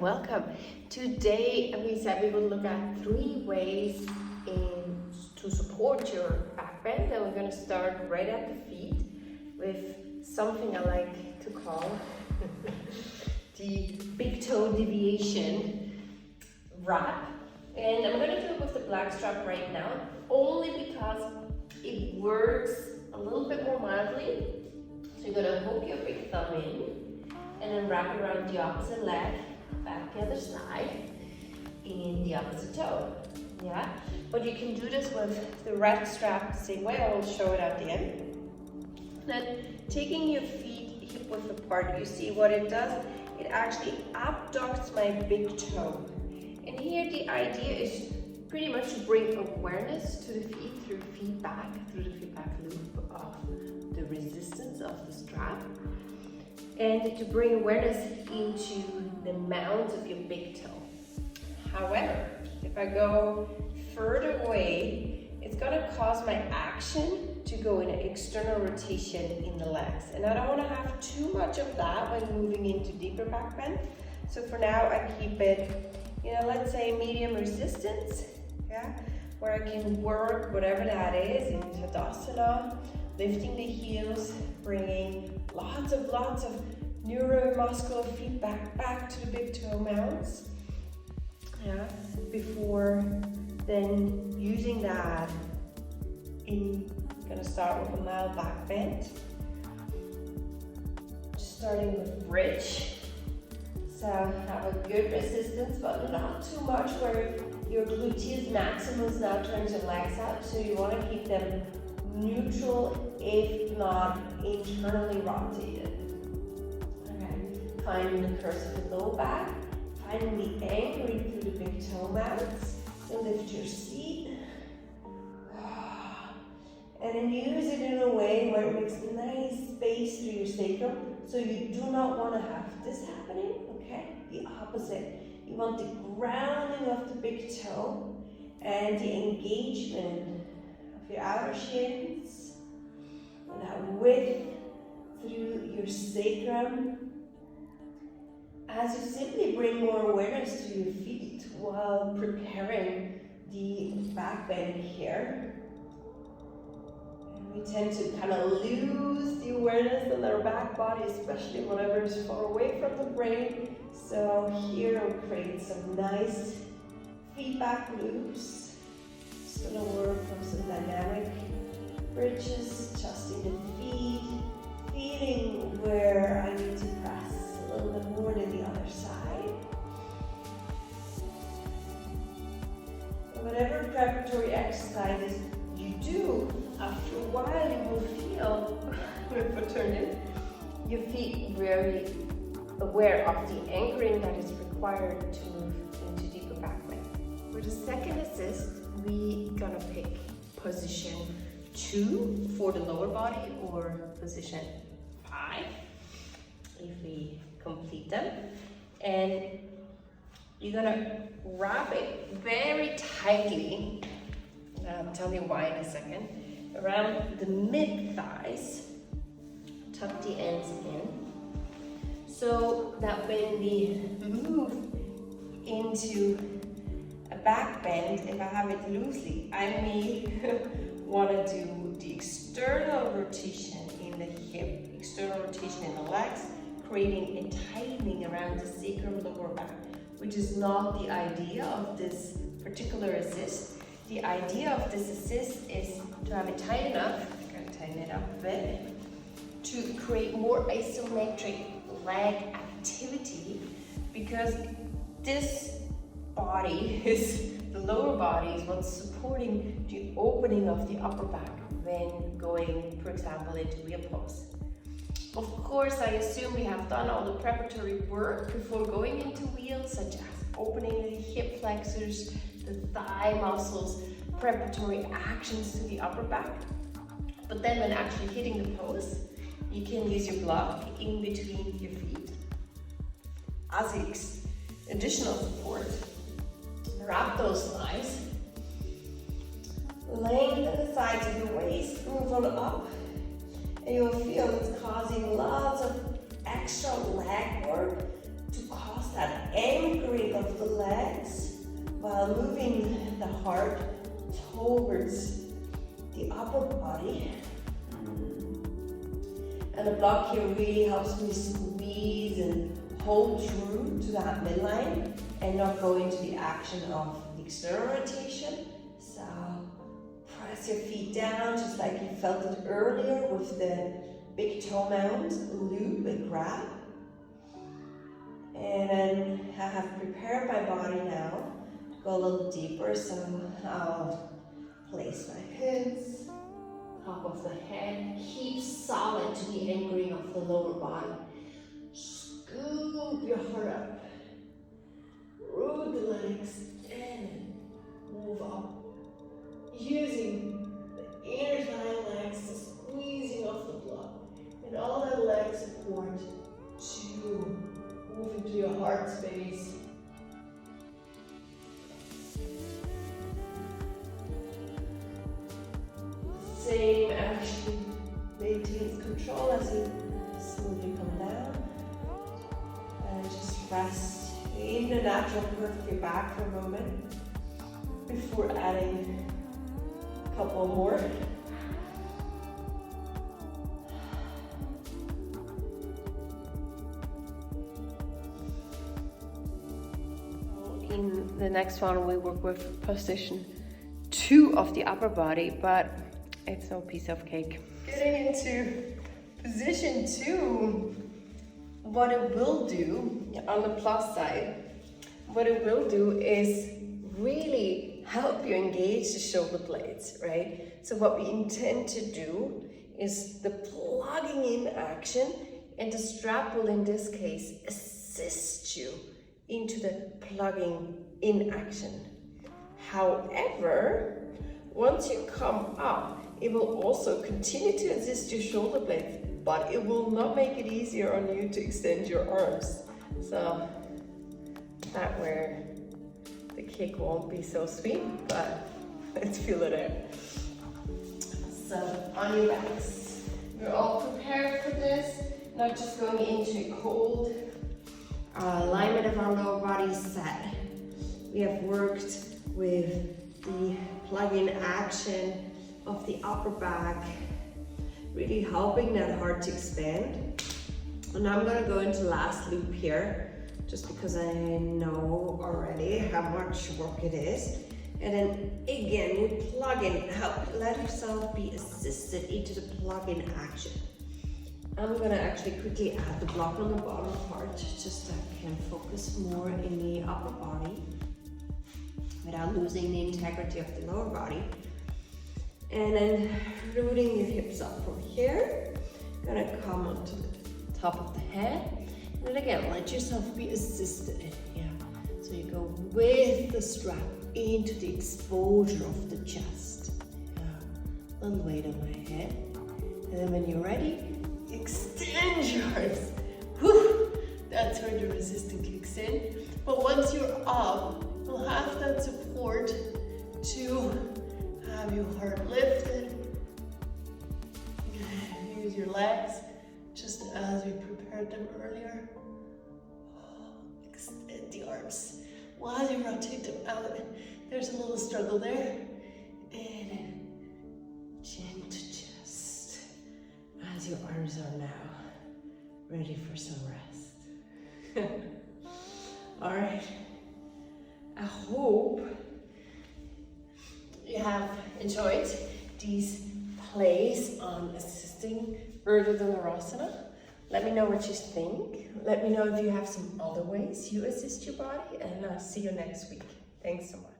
welcome. Today we said we will look at 3 ways to support your back bend, and we're going to start right at the feet with something I like to call the big toe deviation wrap. And I'm going to do it with the black strap right now, only because it works a little bit more mildly. So you're going to hook your big thumb in and then wrap it around the opposite leg, back the other side, in the opposite toe. Yeah, but you can do this with the red strap the same way. I will show it at the end. Then taking your feet hip width apart, you see what it does? It actually abducts my big toe. And here the idea is pretty much to bring awareness to the feet through the feedback loop of the resistance of the strap, and to bring awareness into the mount of your big toe. However, if I go further away, it's going to cause my action to go in an external rotation in the legs. And I don't want to have too much of that when moving into deeper back bend. So for now, I keep it, let's say medium resistance, yeah, where I can work whatever that is in Tadasana, lifting the heels, bringing lots of neuromuscular feedback back to the big toe mounts. Yeah, before then using that gonna start with a mild back bend. Just starting with bridge. So have a good resistance, but not too much where your gluteus maximus now turns your legs out. So you want to keep them neutral, if not internally rotated. Okay. Finding the curves of the low back. Finding the anchoring through the big toe mounts. So lift your seat. And then use it in a way where it makes a nice space through your sacrum. So you do not want to have this happening, okay? The opposite. You want the grounding of the big toe and the engagement of your outer shins. And that width through your sacrum. As you simply bring more awareness to your feet while preparing the back bend here. And we tend to kind of lose the awareness in our back body, especially whenever it's far away from the brain. So here we'll create some nice feedback loops. Just gonna work from some dynamic bridges, adjusting the feet, feeling where I need to press a little bit more than the other side. And whatever preparatory exercises you do, after a while you will feel, if I turn in, your feet very aware of the anchoring that is required to move into deeper back bend. For the second assist, we gonna pick position 2 for the lower body or position 5 if we complete them. And you're gonna wrap it very tightly, I'll tell you why in a second, around the mid thighs, tuck the ends in, so that when we move into a back bend, if I have it loosely, I may want to do the external rotation in the hip, external rotation in the legs, creating a tightening around the sacrum lower back, which is not the idea of this particular assist. The idea of this assist is to have it tight enough, I'm going to tighten it up a bit, to create more isometric leg activity, because this body the lower body is what's supporting the opening of the upper back when going, for example, into wheel pose. Of course, I assume we have done all the preparatory work before going into wheels, such as opening the hip flexors, the thigh muscles, preparatory actions to the upper back. But then when actually hitting the pose, you can use your block in between your feet as additional support. Wrap those thighs, lengthen the sides of your waist, move on up, and you'll feel it's causing lots of extra leg work to cause that anchoring of the legs while moving the heart towards the upper body. And the block here really helps me squeeze and hold true to that midline and not go into the action of the external rotation. So press your feet down just like you felt it earlier with the big toe mound, loop and grab. And then I have prepared my body now to go a little deeper, so I'll place my hands, top of the head, keep solid to the anchoring of the lower body. Scoop your heart up, root the legs, and move up. Using the inner thigh legs to squeezing off the block, and all that leg support to move into your heart space. Same action maintains control as you slowly come down. And just rest in the natural curve of your back for a moment before adding a couple more. In the next one, we work with position 2 of the upper body, but it's no piece of cake. Getting into position 2, what it will do on the plus side, what it will do is really help you engage the shoulder blades, right? So what we intend to do is the plugging in action, and the strap will in this case assist you into the plugging in action. However, once you come up, it will also continue to assist your shoulder blades, but it will not make it easier on you to extend your arms. So that where the kick won't be so sweet, but let's feel it out. So on your backs, we're all prepared for this, not just going into a cold alignment of our lower body set. We have worked with the plug-in action of the upper back, really helping that heart to expand. And now I'm going to go into last loop here, just because I know already how much work it is. And then again, we plug in, let yourself be assisted into the plug-in action. I'm going to actually quickly add the block on the bottom part, just so I can focus more in the upper body without losing the integrity of the lower body. And then rooting your hips up from here. Gonna come onto the top of the head. And again, let yourself be assisted. Yeah. So you go with the strap into the exposure of the chest. Yeah. Little weight on my head. And then when you're ready, extend your arms. Whew. That's where the resistance kicks in. But once you're up, you'll have that support to have your heart lifted. Use your legs just as we prepared them earlier. Extend the arms while you rotate them out. There's a little struggle there. And chin to chest as your arms are now ready for some rest. All right. I hope you have enjoyed these plays on assisting Urdhva Dhanurasana. Let me know what you think. Let me know if you have some other ways you assist your body, and I'll see you next week. Thanks so much.